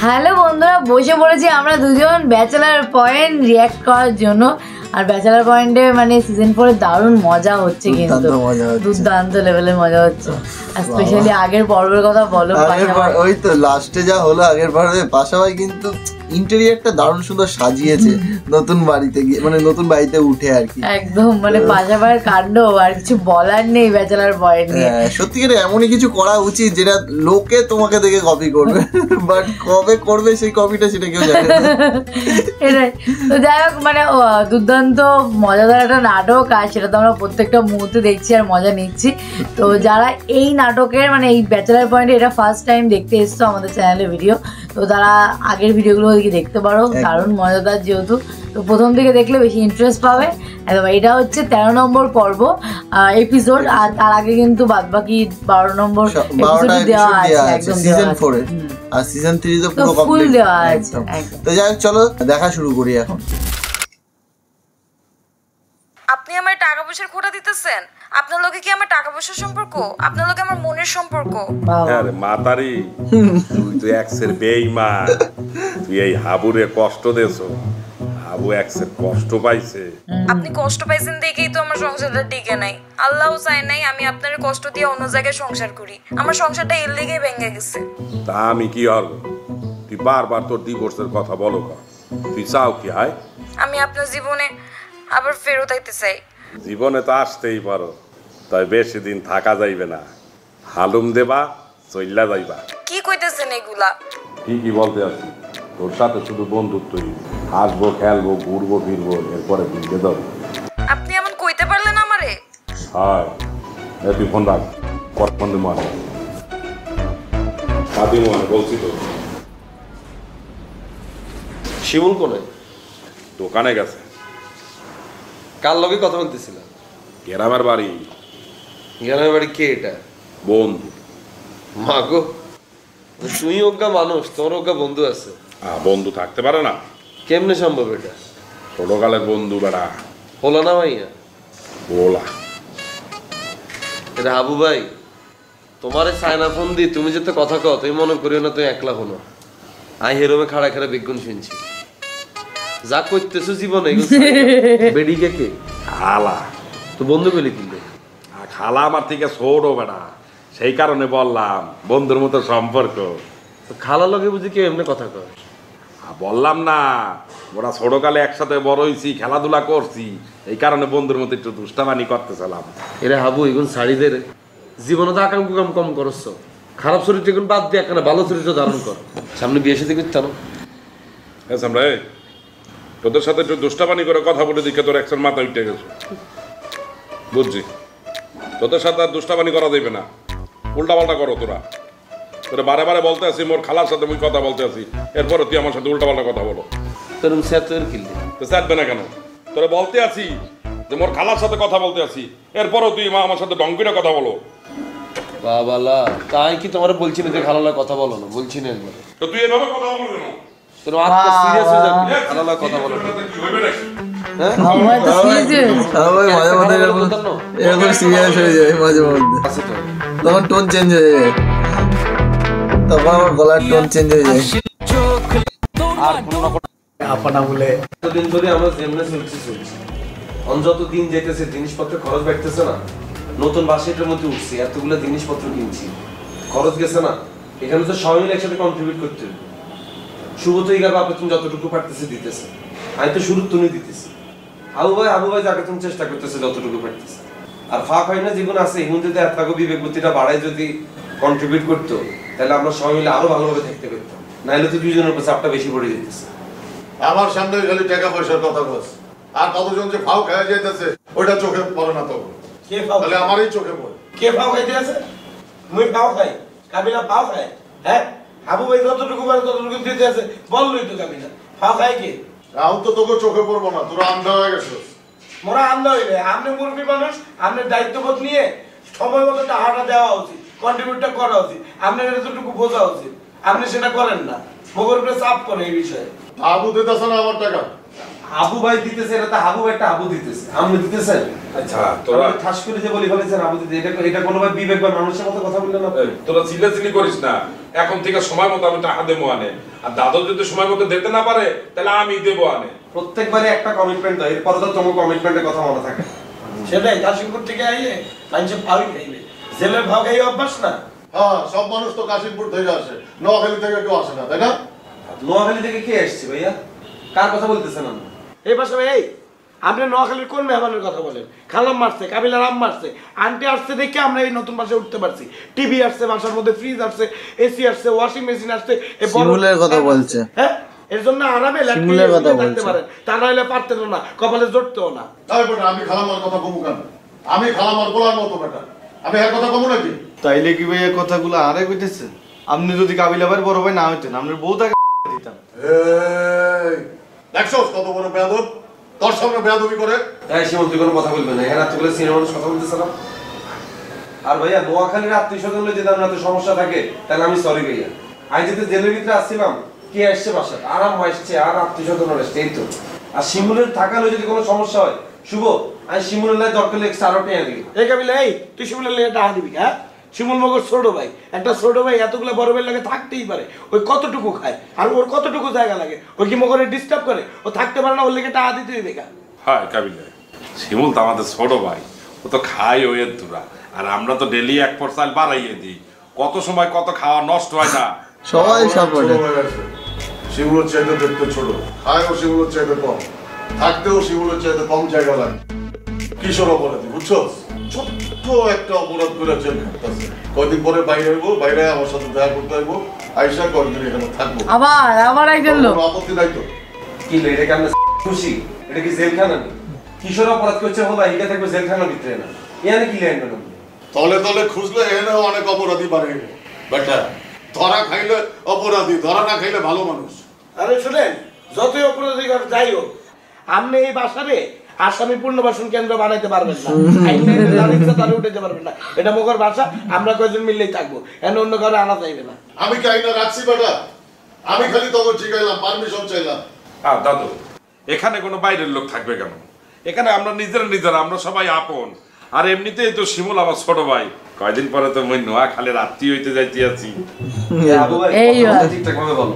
Hello বন্ধুরা, বসে পড়েছি আমরা দুজন ব্যাচেলার পয়েন্ট রিয়াক্ট করার জন্য। আর ব্যাচেলার পয়েন্টে মানে সিজন 4 দারুণ মজা হচ্ছে, কিন্তু দুর্দান্ত লেভেলের মজা হচ্ছে। আর স্পেশালি আগের পর্বের কথা বলো। ওই তো লাস্টে যা হলো আগের পর্বে, পাশাপাশি কিন্তু ইন্টেরিয়রটা দারুণ সুন্দর সাজিয়েছে নতুন বাড়িতে গিয়ে, মানে নতুন বাড়িতে উঠে আর কি একদম মানে পাশাপাশি কাণ্ড, আর কিছু বলার নেই ব্যাচেলার পয়েন্ট নিয়ে। সত্যি করে এমনই কিছু করা উচিত যেটা লোকে তোমাকে দেখে কপি করবে, বাট কবে করবে সেই কপিটা সেটা কেউ জানে না। এটাই তো, যাই হোক মানে দুর্দান্ত মজাদার একটা নাটক, আর সেটা তো আমরা প্রত্যেকটা মুহূর্তে দেখছি আর মজা নিচ্ছি। তো যারা এই নাটকের মানে এই ব্যাচেলার পয়েন্টে এটা ফার্স্ট টাইম দেখতে এসছো আমাদের চ্যানেলে ভিডিও, তো তারা আগের ভিডিওগুলো ওদিকে দেখতে পারো, দারুণ মজাদার যেহেতু। তো প্রথম থেকে দেখলে বেশি ইন্টারেস্ট পাবে। একদম এটা হচ্ছে 13 নম্বর পর্ব এপিসোড, আর তার আগে কিন্তু বাদবাকি 12 নম্বর এপিসোড দেওয়া আছে একদম সিজন 4 এর, আর সিজন 3 তো পুরো ফুল দেওয়া আছে। তো যাই হোক, চলো দেখা শুরু করি এখন। আপনি আমার টাকা পয়সার খোটা দিতেছেন? আপনার লোকে কি আমার টাকা পয়সার সম্পর্ক? আপনার লোকে আমার মনের সম্পর্ক? আরে মাতারি, তুই তো এক্সের বেঈমান। তুই এই হাবুরে কষ্ট দেছো, হাবু এক্সের কষ্ট পাইছে। আপনি কষ্ট পাইছেন দেখেই তো আমার সংসারটা টিকে নাই। আল্লাহও চায় নাই আমি আপনার কষ্ট দিয়ে অন্য জায়গায় সংসার করি। আমার সংসারটা এর লেগেই ভেঙে গেছে। তা আমি কি হলো? তুই বারবার তোর ডিভোর্সের কথা বলো না। তুই চাও কি? হয় আমি আপনার জীবনে আবার ফেরত আইতে চাই। জীবনে তো আসতেই পারো, তাই বেশি দিন থাকা যাইবে না। হালুম দেবা, চইল্লা যাইবা। কি কইতেছেন এগুলা? ঠিকই বলতে আছি, তোর সাথে শুধু বন্ধুত্বই। হাসবো, খেলবো, ঘুরবো, ফিরবো, এরপরে দিনকে যাবো। আপনি এমন কইতে পারলেন আমারে? হ্যাঁ, তুই ফোন রাখ, কত ফোন দেবো আমি কাদি মনে বলছি তো। শিমুল কোনে? দোকানে গেছে। কার লগে কথা বলতেছিল? গ্রামের বাড়ি। গ্রামের বাড়ি কে এটা? বন্ধু। মাগো, তুই ওগা মানুষ, তোর ওগা বন্ধু আছে? বন্ধু থাকতে পারে না? কেমনে সম্ভব এটা? ছোটকালের বন্ধু বেড়া। হলো না ভাইয়া? বলা এটা হাবু ভাই, তোমারে সাইনা ফোন দি তুমি যেতে কথা কও, তুমি মনে করিও না তুমি একলা হলো। আই হেরোমে খাড়া খাড়া বিজ্ঞান শুনছি যা করতেছো জীবনে। বেডিকে কে? খালা। তো বন্ধু পেলে কিনলে? খালা আমার থেকে ছোট বেড়া, সেই কারণে বললাম বন্ধুর মতো সম্পর্ক। তো খালা লগে বুঝি কেউ এমনি কথা কয়? বললাম না, ওরা ছোটকালে একসাথে বড় হয়েছি, খেলাধুলা করছি, এই কারণে বন্ধুর মতো একটু দুষ্টামানি করতেছিলাম। এরা হাবু এগুন শাড়িদের জীবনে তো আকাম কুকাম কম করছ। খারাপ চরিত্র এখন বাদ দিয়ে একখানা ভালো চরিত্র ধারণ কর। সামনে বিয়ে সাথে করতে না? আমরা তোদের সাথে একটু দুষ্টামানি করে কথা বলে দেখে তোর একজন মাথা উঠে গেছে, বুঝছি। তোদের সাথে আর দুষ্টামানি করা যাবে না, উল্টা পাল্টা করো তোরা। তোরা বারে বারে বলতে আসি মোর খালার সাথে মুই কথা বলতে আসি, এরপরে তুই আমার সাথে উল্টা পাল্টা কথা বলো। তোর স্যাতের কিনলি তো স্যাটবে না কেন? তোরা বলতে আসি যে মোর খালার সাথে কথা বলতে আসি, এরপরও তুই মা আমার সাথে ডঙ্কিটা কথা বলো। বাবালা, তাই কি তোমার বলছি না যে খালালা কথা বলো না? বলছি না একবার। তো তুই এভাবে কথা বলো কেন? তোর আত্মা সিরিয়াস হয়ে যাবে খালালা কথা বলো না। কি হইবে নাকি? হ্যাঁ আমার তো সিরিয়াস ভাই মাঝে মধ্যে এরকম সিরিয়াস হয়ে যায়, মাঝে মধ্যে আছে তো তখন টোন চেঞ্জ হয়ে যায়, তখন আমার গলার টোন চেঞ্জ হয়ে যায়। আর কোনো না কোনো আপনা বলে এতদিন ধরে আমরা যেমনে চলছি যত দিন যেতেছে জিনিসপত্র খরচ বাড়তেছে না। নতুন বাসের মধ্যে উঠছি, এতগুলো জিনিসপত্র কিনছি, খরচ গেছে না। এখানে তো সবাই মিলে একসাথে কন্ট্রিবিউট করতে হবে। শুভ তো এই বাপে তুমি যতটুকু পারতেছে দিতেছে, আমি তো শুরু তুমি দিতেছি। আবু ভাই যাকে তুমি চেষ্টা করতেছে যতটুকু পারতেছে। আর ফাঁক হয় না জীবন আছে, এগুলো যদি আপনাকে বিবেক বুদ্ধিটা বাড়ায় যদি কন্ট্রিবিউট করতো, তাহলে আমরা সবাই মিলে আরো ভালোভাবে থাকতে পারতাম। নাইলে তো দুজনের উপর চাপটা বেশি পড়ে যেতেছে। আমার সামনে খালি টাকা পয়সার কথা বলছ, আর কতজন যে ফাও খাওয়া যাইতেছে ওটা চোখে পড়ে না। তখন কে ফাও? তাহলে আমারই চোখে পড়ে। কে ফাও খাইতে আছে? মুই ফাও খাই, কাবিলা ফাও খায়? হ্যাঁ, হাবু ভাই যতটুকু পারে ততটুকু দিতে আছে, বললই তো কাবিলা। ফাও খায় কে? রাও তো তোকে চোখে পড়বো না, তোরা আন্ধা হয়ে গেছিস। মোরা আন্ধা হইলে আপনি মুরব্বী মানুষ, আপনার দায়িত্ববোধ নিয়ে সময় মতো টাকাটা দেওয়া উচিত, কন্ট্রিবিউটটা করা উচিত, আপনার এতটুকু বোঝা উচিত। আপনি সেটা করেন না, মগর উপরে চাপ করে এই বিষয়ে। আবু দিতেছে না আমার টাকা, হাবু ভাই দিতেছে, এটা তো হাবু ভাইটা হাবু দিতেছে, আপনি দিতেছেন। আচ্ছা তোরা ঠাস করে যে বলি ফেলেছেন হাবু দিতে, এটা কোনোভাবে বিবেক বা মানুষের মতো কথা বললেন না। তোরা চিল্লাচিল্লি করিস না, এখন থেকে সময় মতো আমি টাকা দেবো আনে, আর দাদু যদি সময় মতো দিতে না পারে তাহলে আমি দেবো আনে। প্রত্যেকবারে একটা কমিটমেন্ট দাও, এরপরে তো তোমার কমিটমেন্টের কথা মনে থাকে। সেটাই কাশিমপুর থেকে আইলে মানুষের ভাবই খাইবে, জেলের ভাব খাই অভ্যাস না। হ্যাঁ, সব মানুষ তো কাশিমপুর থেকে আসে, নোয়াখালী থেকে কেউ আসে না, তাই না? নোয়াখালী থেকে কে আসছে ভাইয়া? কার কথা বলতেছেন আপনি? এই পাশে এই আপনি নোয়াখালীর কোন মেহমানের কথা বলেন? খালাম মারছে, কাবিলার আম মারছে, আন্টি আসছে দেখে আমরা এই নতুন বাসায় উঠতে পারছি। টিভি আসছে, বাসার মধ্যে ফ্রিজ আসছে, এসি আসছে, ওয়াশিং মেশিন আসছে। শিমুলের কথা বলছে। হ্যাঁ, এর জন্য আরামে শিমুলের কথা থাকতে বলছে। পারেন, তা নাহলে পারতেন না, কপালে জড়তেও না। তাই বেটা, আমি খালামার কথা কমু কেন? আমি খালামার বলার মতো বেটা, আমি এর কথা কমু নাকি? তাইলে কি ভাই এই কথাগুলো আরে কইতেছেন? আপনি যদি কাবিলা ভাইয়ের বড় ভাই না হইতেন, আপনার বউ তাকে দিতাম। এই দেখছস কত বড় বেয়াদব, তোর সামনে বেয়াদবি করে। এই শিমুল, তুই কোনো কথা বলবে না, এখানে এতগুলো সিনিয়র মানুষ কথা বলতেছিলাম। আর ভাইয়া নোয়াখালীর আত্মীয় স্বজন হলে যদি আপনার সমস্যা থাকে তাহলে আমি সরি ভাইয়া। আমি যেতে জেলের ভিতরে আসছিলাম, কে আসছে বাসায়? আরাম আসছে, আর আত্মীয় স্বজন আসছে, এই তো। আর শিমুলের থাকালে যদি কোনো সমস্যা হয়, শুভ আমি শিমুলের লাই দরকার এক্সট্রা আরো টেনে দিই। এই কাবিলা, এই তুই শিমুলের লেগে টাকা দিবি? হ্যাঁ, শিমুল মগর ছোট ভাই, একটা ছোট ভাই এতগুলো বড় ভাইয়ের লাগে থাকতেই পারে। ওই কতটুকু খায় আর ওর কতটুকু জায়গা লাগে? ওই কি মগরে ডিস্টার্ব করে? ও থাকতে পারে না, ওর লেগে টাকা দিতে দিবে। হ্যাঁ কাবিলা, শিমুল তো আমাদের ছোট ভাই, ও তো খায় ওই দুরা, আর আমরা তো ডেলি 1 চাল বাড়াইয়ে দিই। কত সময় কত খাওয়া নষ্ট হয় না। সবাই সাপোর্টে। শিমুলের চাইতে দেখতে ছোট, খায়ও শিমুলের চাইতে কম, থাকতেও শিমুলের চাইতে কম জায়গা লাগে। কিশোর অপরাধী, বুঝছো? ছোট্ট একটা অপরাধ করে জেল খাটতেছে। কয়দিন পরে বাইরে হইবো, বাইরে আমার সাথে দেখা করতে হইবো, আইসা কয়েকদিন এখানে থাকবো। আবার একজন লোক। কোনো আপত্তি নাই তো? কি এটা কি আমরা খুশি? এটা কি জেলখানা নেই? কিশোর অপরাধ করছে হলো এটা থাকবে জেলখানার ভিতরে না, এখানে কি লেনবেন আপনি? তলে তলে খুঁজলে এনেও অনেক অপরাধী বাড়ে বেটা। ধরা খাইলে অপরাধী, ধরা না খাইলে ভালো মানুষ। আরে শুনেন, যতই অপরাধী করে যাই হোক, আপনি এই বাসারে আসামি পুনর্বাসন কেন্দ্র বানাইতে পারবেন না, তাহলে উঠাইতে পারবেন না। এটা মগর বাসা, আমরা কয়েকজন মিললেই থাকবো, এনে অন্য ঘরে আনা যাইবে না। আমি কি আইনা রাখছি বেটা? আমি খালি তখন জিগাইলাম, পারমিশন চাইলাম। দাদু, এখানে কোনো বাইরের লোক থাকবে কেন? এখানে আমরা নিজেরা আমরা সবাই আপন। আর এমনিতেই তো শিমুল আমার ছোট ভাই, কয়দিন পরে তো মই নোয়াখালীর আত্মীয় হইতে যাইতে আছি। ঠিকঠাক ভাবে বলো,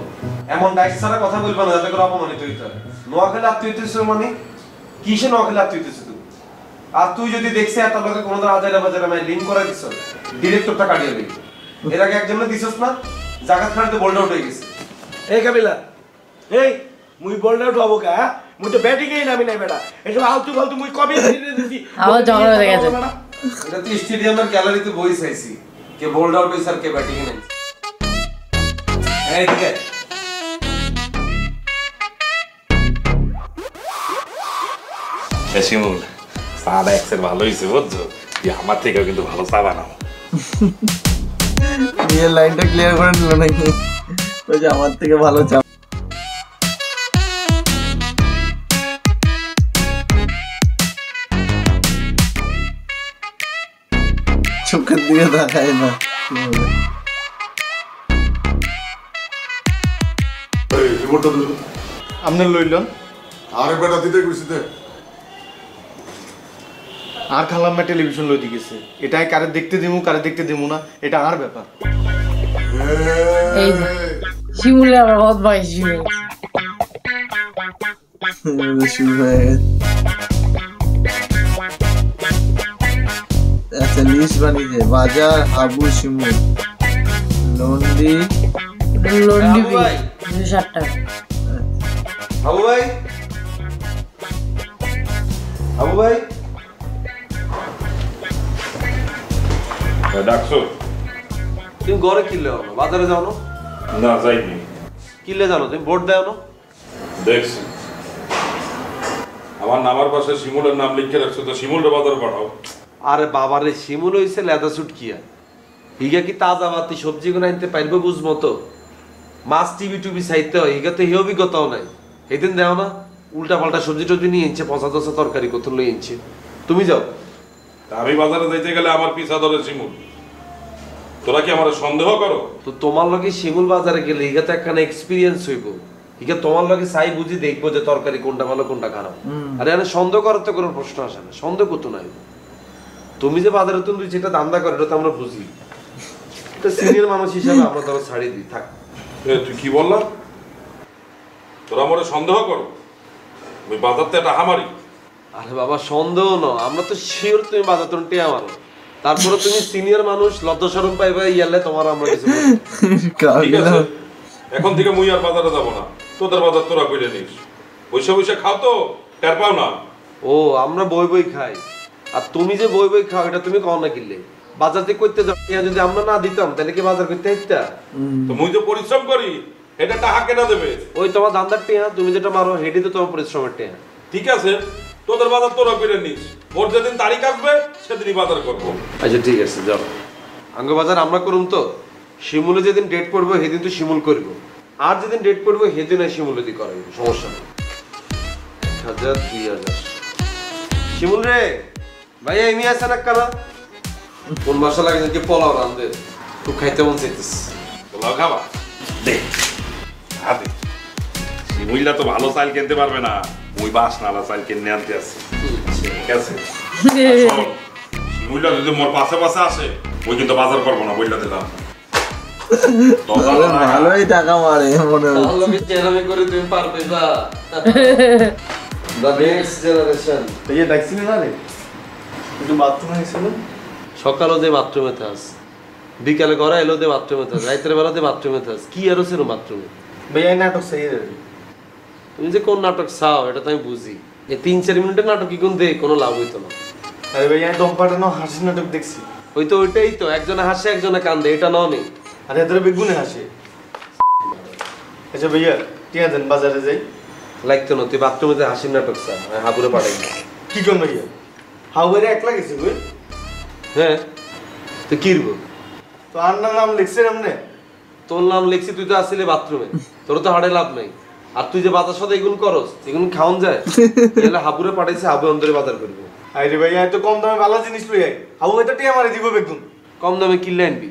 এমন ডাইস ছাড়া কথা বলবে না যাতে করে অপমানিত হইতে হয়। নোয়াখালী আত্মীয় হইতেছ মানে কিসে? নোয়াখালী আত্মীয় হইতেছ তুই? আর তুই যদি দেখছিস এত লোকে কোনো হাজারা বাজারে আমি লিঙ্ক করে দিছ, ডিরেক্টরটা কাটিয়ে দিবি। এর আগে একজনে দিছস না, জায়গা খাড়িতে বোল্ড আউট হয়ে গেছে। এই কাবিলা, এই মুই বলড আউট হবো কা? মুই তো ব্যাটিং এই নামি নাই বেটা, এসব আলতু ফালতু মুই কবে দিছি। আবার ঝগড়া হয়ে গেছে। এটা তো স্টেডিয়ামের গ্যালারিতে বই চাইছি, কে বোল্ড আউট হইছে আর কে ব্যাটিং এ নাইছে। এই দিকে শিমুল, চাটা এক্সের ভালো হয়েছে বুঝছো? আমার থেকেও কিন্তু ভালো চা বানাও। নিজের লাইনটা ক্লিয়ার করে নিল নাকি? ওই যে আমার থেকে ভালো চা। চোখের দিকে তাকায় না। এই রিপোর্টটা দিল। আপনার লইলেন আরে বেটা দিতে গেছি দে। আর খালাম্মা টেলিভিশন লই দিয়েছে, এটাই কারে দেখতে দিমু না, এটা আর ব্যাপার। এই যে শিমুলের আবার বদমাইশ শিমুল। শুরু হয়ে গেছে। আচ্ছা, লিস্ট বানিয়েছে। বাজার, হাবু, শিমুল, লন্ডি, লন্ডি হাবু ভাই। 260 টাকা। হাবু ভাই, হাবু ভাই, ডাকছো? তুমি ঘরে কিনলে আনো, বাজারে যাও না? না যাইনি। কিনলে জানো তুমি ভোট দেও না? দেখছি আমার নামার পাশে শিমুলের নাম লিখে রাখছো, তো শিমুলটা বাজার পাঠাও। আরে বাবারে, শিমুল হইছে লেদা সুট কিয়া, হিগা কি তাজা বাতি সবজি গুলো আনতে পারবে বুঝবো তো? মাছ টিভি টুবি চাইতে হয়, হিগা তো হে অভিজ্ঞতাও নাই। সেদিন দেও না উল্টা পাল্টা সবজি টবজি নিয়ে এনছে, পচা দশা তরকারি কত লই এনছে। তুমি যাও। তা আমি বাজারে যাইতে গেলে আমার পিছা ধরে শিমুল, তোরা কি আমার সন্দেহ করো? তো তোমার লগে শিমুল বাজারে গেলে হিগা তো একখানা এক্সপিরিয়েন্স হইব, ইকে তোমার লগে চাই বুঝি দেখবো যে তরকারি কোনটা ভালো কোনটা খারাপ। আরে এখানে সন্দেহ করার তো কোনো প্রশ্ন আসে না, সন্দেহ করতো নাই। তুমি যে বাজারে তুমি যেটা দান্দা করো এটা তো আমরা বুঝি, এটা সিনিয়র মানুষ হিসাবে আমরা তোর ছাড়ি দিই। থাক তুই কি বললাম? তোরা মনে সন্দেহ করো ওই বাজারতে একটা হামারি? আরে বাবা সন্দেহ না, আমরা তো শিওর তুমি বাজার তুমি টেয়া মারো। তারপরে তুমি সিনিয়র মানুষ, লজ্জা শরম পাইবে ইয়ালে তোমার আমরা কিছু ঠিক আছে, এখন থেকে মুই আর বাজারে যাবো না, তোদের বাজার তোরা কইলে নিস। বসে বসে খাও তো টের পাও না? ও আমরা বই বই খাই, আর তুমি যে বই বই খাও এটা তুমি কও না কিনলে বাজার থেকে করতে যাও। যদি আমরা না দিতাম তাহলে কি বাজার করতে হইতা? তো মুই তো পরিশ্রম করি, এটা টাকা কেনা দেবে? ওই তোমার দান্দার টেয়া, তুমি যেটা মারো হেডি তো তোমার পরিশ্রমের টেয়া। ঠিক আছে, তোদের বাজার তোরা কইলে নিস, ওর যেদিন তারিখ আসবে সেদিনই বাজার করবো। আচ্ছা ঠিক আছে যাও, আঙ্গ বাজার আমরা করুম তো। শিমুলে যেদিন ডেট পড়বো সেদিন তো শিমুল করব, আর যেদিন ডেট পড়বো সেদিন আর শিমুলে দি করাইব, সমস্যা নেই। 1000 2000 শিমুল রে ভাইয়া এমনি আছে না কানা? কোন মশলা লাগে যে পোলাও রাঁধবে, খুব খাইতে মন চাইতেছে। পোলাও খাবা? দে হাতে। শিমুইলা তো ভালো চাল কিনতে পারবে না, ওই বাসনালা চাল কিনে আনতে আছে। ঠিক আছে, শিমুইলা যদি মোর পাশে পাশে আসে ওই কিন্তু বাজার করবো না, বইলা দিলাম। ভালোই টাকা মারে মনে হয়। ভালো কি চেরামি করে তুমি পারবে বা দ্য নেক্সট জেনারেশন। এই ডাকছিল না রে, একটু বাথরুমে গেছিল। সকালে যে বাথরুমে থাস, বিকালে ঘরে এলো যে বাথরুমে থাস, রাতের বেলাতে বাথরুমে থাস, কি আরো ছিল বাথরুমে? ভাইয়া নাটক সেই রে। তুমি যে কোন নাটক চাও এটা তো আমি বুঝি, এই 3-4 মিনিটের নাটক কি কোন দেখ কোনো লাভ হইতো না। আরে ভাইয়া দম পাটানো হাসির নাটক দেখছি। ওই তো ওইটাই তো, একজনে হাসে একজনে কান্দে, এটা নাও নেই। আরে এদের বেগুনে হাসে। আচ্ছা ভাইয়া টিয়া দেন, বাজারে যাই। লাগতো না, তুই বাথরুমে যে হাসির নাটক চা, হাবুরে পাঠাই। কি কোন ভাইয়া হাওয়ারে একলা গেছে কই? হ্যাঁ তো কি রব, তো আর নাম লিখছেন আমনে? তোর নাম লিখছি, তুই তো আসলে বাথরুমে, তোর তো হাড়ে লাভ নাই। আর তুই যে বাজার সাথে এগুলো করস, এগুলো খাওন যায়? তাহলে হাবুরে পাঠাইছে, হাবু অন্তরে বাজার করবো। আরে ভাইয়া এত কম দামে ভালো জিনিস লই আই, হাবু এটা টিয়া মারি দিব বেগুন। কম দামে কিনলে আনবি,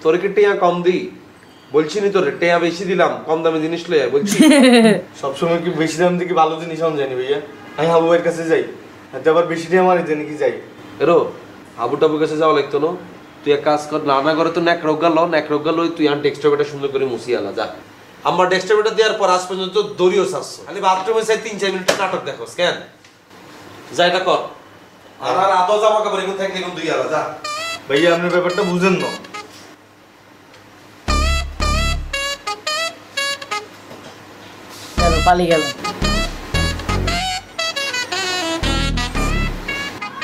তোর কি টেয়া কম দিই বলছি নি? তোর টেয়া বেশি দিলাম, কম দামে জিনিস লই আয় বলছি। সবসময় কি বেশি দাম দিয়ে ভালো জিনিস আম জানি ভাইয়া? আমি হাবু ভাইয়ের কাছে যাই, হাতে আবার বেশি টিয়া মারি দেন কি যাই? এরো হাবু টাবুর কাছে যাওয়া লাগতো না। তুই এক কাজ কর, রান্না করে তো ন্যাক রোগা লই, তুই আর ডেস্কটপটা সুন্দর করে মুছি আলা যা। আমার ডেস্কটপটা দেওয়ার পর আজ পর্যন্ত দড়িও চাচ্ছ, খালি বাথরুমে চাই 3-4 মিনিট নাটক দেখোস কেন? যা এটা কর। আর আদৌ জামা কাপড় এগুলো থাকলে এখন দুই আলা যা। ভাইয়া আপনি ব্যাপারটা বুঝেন না। চলো পালিয়ে গেল।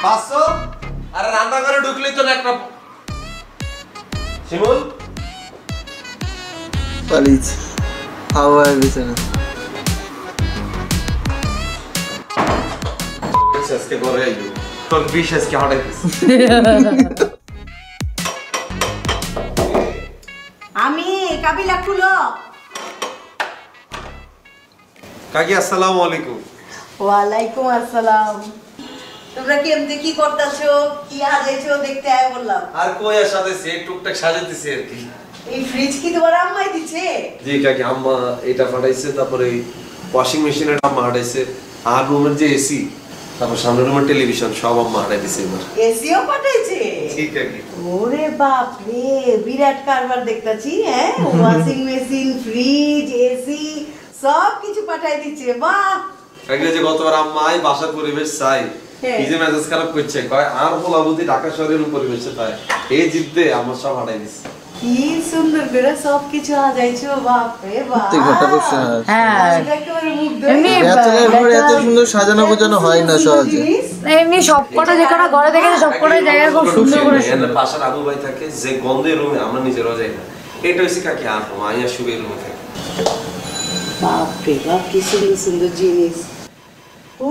500 আরে রান্না করে ঢুকলেই তো ন্যাক রব। শিমুল পালিয়েছে হাওয়ায় বিছানা। আজকে ঘরে আইলো তোর বিষ আজকে হঠাৎ আমি কাবিলা খুলো। কাকি আসসালামু আলাইকুম। ওয়ালাইকুম আসসালাম। তোমরা কেমতে কি করতেছো, কি হাজাইছো দেখতে আয় বললাম। আর কই আর সাথে সে টুকটাক সাজাতেছি আর কি। এই ফ্রিজ কি তোমার আম্মাই দিছে? জি কাকি, আম্মা এটা পাঠাইছে, তারপরে ওয়াশিং মেশিনের আম্মা হাঁটাইছে, আর রুমের যে এসি, তারপর সামনের রুমের টেলিভিশন সব আম্মা হাঁটাই দিছে এবার। এসিও পাঠাইছে? ঠিক কাকি। ওরে বাপ রে, বিরাট কারবার দেখতাছি। হ্যাঁ, ওয়াশিং মেশিন, ফ্রিজ, এসি সব কিছু পাঠাই দিচ্ছে, বাহ। কাকি যে গতবার আম্মা আই বাসার পরিবেশ চাই, এই যে মেজাজ খারাপ করছে, কয় আর বলাবুদি ঢাকা শহরের পরিবেশে চাই, এই জিদ্দে আমার সব হাঁটাই দিছে। কি সুন্দর করে সব কিছু সাজাইছো, বাপ রে বাপ। হ্যাঁ একেবারে মুগ্ধ। এমনি ব্যাচেলার ঘরে এত সুন্দর সাজানো গোছানো হয় না সহজে। এমনি সবকটা যে কটা ঘরে দেখেছে সবকটা জায়গা খুব সুন্দর করে পাশের আবু ভাই থাকে যে গন্ধে রুমে আমরা নিজেরাও যাই না, এটা হচ্ছে কাকি আর মাইয়া শুয়ে রুমে থাকে। বাপ রে বাপ, কি সুন্দর সুন্দর জিনিস।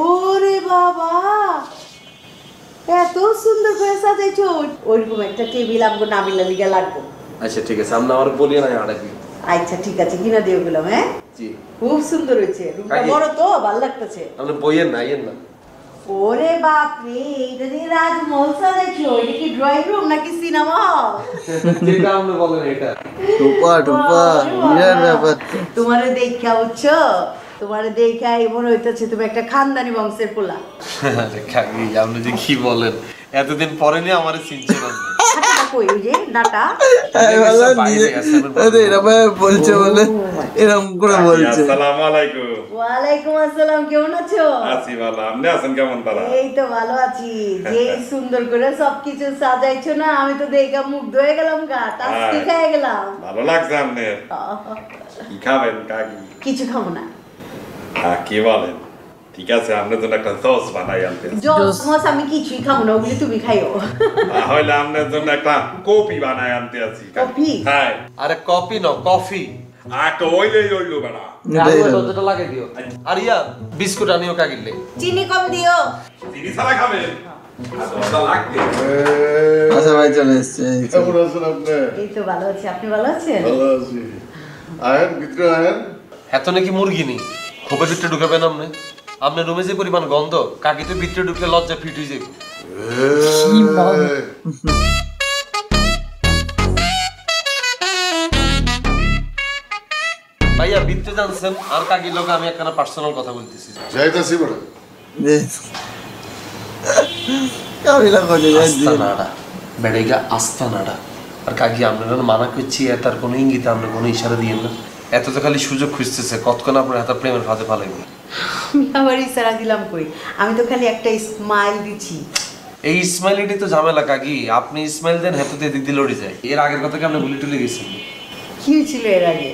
ওরে বাবা, এত সুন্দর করে সাজাইছো। ওইরকম একটা টেবিল আমগো নাবিলা লিগা লাগবো। আচ্ছা ঠিক আছে, আমরা আমার বলি না হাঁটাই দিই। আচ্ছা ঠিক আছে, কিনা দিয়ে গেলাম। হ্যাঁ জি খুব সুন্দর হয়েছে, রুমটা বড় তো ভালো লাগতেছে। আপনি বইয়ের না আইয়েন না, ওরে বাপ রে, এটা দিয়ে রাজমহল সাজাইছো, এটা কি ড্রয়িং রুম নাকি সিনেমা হল? যেটা আপনি বলেন এটা টোপা টোপা বিরাট ব্যাপার। তোমারে দেখা বুঝছো, তোমারে দেখা মনে হইতেছে তুমি একটা খানদানি বংশের পোলা। আরে কাকি আপনি যে কি বলেন, এতদিন পরে নিয়ে আমারে চিনছেন আপনি। কই ওই যে নাটা এরকম বলছে বলে এরকম করে বলছে। আসসালামু আলাইকুম। ওয়ালাইকুম আসসালাম, কেমন আছো? আছি ভালো, আপনি আছেন কেমন? তারা এই তো ভালো আছি। যে সুন্দর করে সবকিছু সাজাইছো না, আমি তো দেখে মুগ্ধ হয়ে গেলাম, গা টাস্কি খেয়ে গেলাম। ভালো লাগছে আপনার। কি খাবেন কাকি? কিছু খাবো না। কি বলেন? ঠিক আছে, আপনার জন্য একটা সস বানাই আনতে। জস মস আমি কিছুই খাবো না, ওগুলি তুমি খাইও। তাহলে আপনার জন্য একটা কফি বানাই আনতে আছি। কফি? হ্যাঁ। আরে কফি না, কফি। তো ওইলো বেড়া। দরজাটা লাগিয়ে দিও। আর ইয়া বিস্কুট আনিও কাকিলে। চিনি কম দিও। চিনি ছাড়া খাবেন? দরজা লাগবে। আচ্ছা ভাই চলে এসছে। কেমন আছেন আপনি? এই তো ভালো আছি, আপনি ভালো আছেন? ভালো আছি। আয়েন ভিতরে আয়েন। এত নাকি মুরগি নি খোপের ভিতরে ঢুকাবেন আপনি? আপনার রুমে যে পরিমাণ গন্ধ, কাকি তো ভিতরে ঢুকলে লজ্জা ফিট হয়ে যাবে। ভাইয়া ভিতরে জানছেন, আর কাকির লোক আমি একটা পার্সোনাল কথা বলতেছি। যাইতাছি বড়। আস্তানাড়া বেড়েগা আস্তানাড়া। আর কাকি আপনারা মানা করছি, তার কোনো ইঙ্গিতে আমরা কোনো ইশারা দিয়েন না। এত তো খালি সুযোগ খুঁজতেছে, কতক্ষণ আপনার হাতে প্রেমের ফাঁদে ফালাইব। আবার ইশারা দিলাম কই? আমি তো খালি একটা স্মাইল দিছি। এই স্মাইলিটি তো ঝামেলা কাকি, আপনি স্মাইল দেন হেতুতে এদিক দিয়ে লড়ে যায়। এর আগের কথা কি আপনি ভুলে টুলে গেছেন? কি হয়েছিল এর আগে?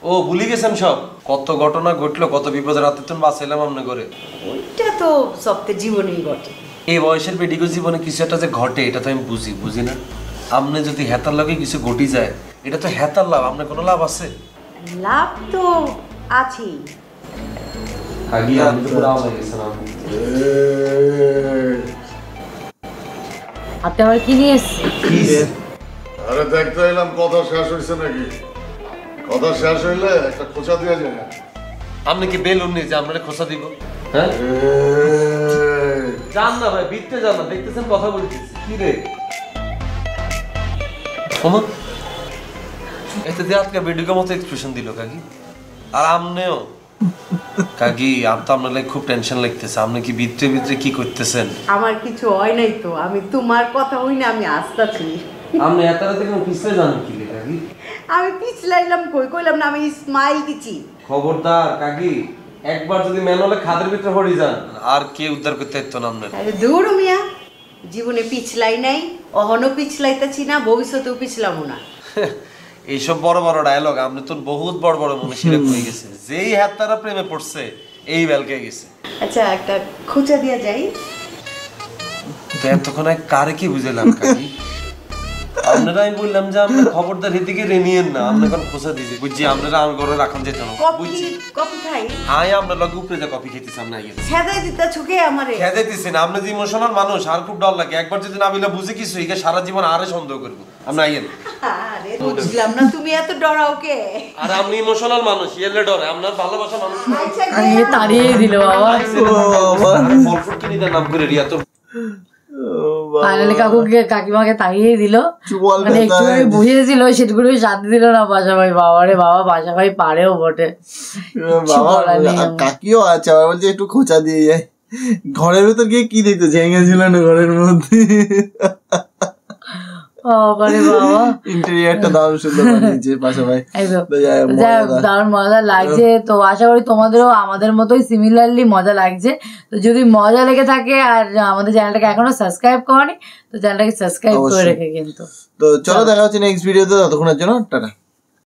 ও ভুলে গেছেন সব? কত ঘটনা ঘটলো, কত বিপদের রাতে তুমি বাঁচাইলাম আপনি করে। ওইটা তো সপ্তাহে জীবনেই ঘটে। এই বয়সের বেডিগো জীবনে কিছু একটা যে ঘটে, এটা তো আমি বুঝি না। আপনি যদি হেতার লগে কিছু ঘটি যায়, এটা তো হেতার লাভ, আপনার কোনো লাভ আছে? লাভ তো আছেই। কাকি আপনি তো পুরো আওয়াজ গেছেন আপনি। আপনি আবার কি নিয়ে এসছেন? আরে দেখতে এলাম কথা শেষ হয়েছে নাকি? কথা শেষ হইলে একটা খোঁচা দেওয়া যায় না। আপনি কি বেলুন নিয়ে যে আপনারা খোঁচা দিব? হ্যাঁ জান না ভাই, বিটতে জান না, দেখতেছেন কথা বলতেছি। কি রে ওমা, এতে দিয়ে আজকে ভিডিওর মতো এক্সপ্রেশন দিল কাকি। আর আমনেও কাকি, আপ তো আপনার খুব টেনশন লাগতেছে। আপনি কি ভিতরে কি করতেছেন? আমার কিছু হয় নাই তো, আমি তোমার কথা হই না, আমি আসতেছি। আপনি এত রাতে কেন পিছলে জানেন কি রে কাকি? আমি পিছলাইলাম কই? কইলাম না আমি স্মাইল দিছি। খবরদার কাকি, একবার যদি ম্যানুয়ালে খাদের ভিতরে পড়ে যান, আর কে উদ্ধার করতে পারতো না আপনার। আরে দূর মিয়া, জীবনে পিছলাই নাই, অহনো পিছলাইতেছি না, ভবিষ্যতেও পিছলামও না। এইসব বড় বড় ডায়লগ আপনি তো বহুত বড় বড় মনীষীরা হয়ে গেছে। যেই হাত তারা প্রেমে পড়ছে, এই বেলকে গেছে। আচ্ছা একটা খোঁচা দিয়া যাই। তো এতক্ষণ কারে কি বুঝালাম কাকি? আপনারা আমি বললাম যে আপনার খবরদার এদিকে রেনিয়েন না, আপনি এখন খোঁচা দিয়েছে বুঝছি। আপনারা আমার ঘরে রাখুন যেত না বুঝছি। কফি খাই? হ্যাঁ আপনার লগে উপরে যা কফি খেতেছি আমরা আইয়ে ছেদাই দিতা চোখে আমারে। খেতে দিচ্ছেন আপনি যে ইমোশনাল মানুষ, আর খুব ডর লাগে। একবার যদি না বিলা বুঝে কিছু একে সারা জীবন আরে সন্দেহ করবো। আমরা আইয়েন। আরে বুঝলাম না, তুমি এত ডরাও কে? আর আপনি ইমোশনাল মানুষ, এলে ডরে। আপনার ভালোবাসা মানুষ আচ্ছা আমি তাড়িয়ে দিল বাবা। ফল ফ্রুট কিনে দেন নাম করে রিয়া তো। ফাইনালি কাকিমাকে তাড়িয়ে দিল। মানে একটু বুঝিয়েছিল, সেটুকুনি শান্তি দিল না বাসা ভাই। বাবা রে বাবা, বাসা ভাই পারেও বটে। কাকিও আছে, আবার বলছে একটু খোঁচা দিয়ে যায়। ঘরের ভিতর গিয়ে কি দেখতে ঝেঙে ছিল না ঘরের মধ্যে। ইন্টেরিয়রটা দারুণ সুন্দর বানিয়েছে পাশা ভাই। দারুণ মজা লাগছে। তো আশা করি তোমাদেরও আমাদের মতোই সিমিলারলি মজা লাগছে। তো যদি মজা লেগে থাকে আর আমাদের চ্যানেলটাকে এখনো সাবস্ক্রাইব করনি, তো চ্যানেলটাকে সাবস্ক্রাইব করে রেখে কিন্তু। তো চলো দেখা হচ্ছে নেক্সট ভিডিওতে, ততক্ষণের জন্য টাটা।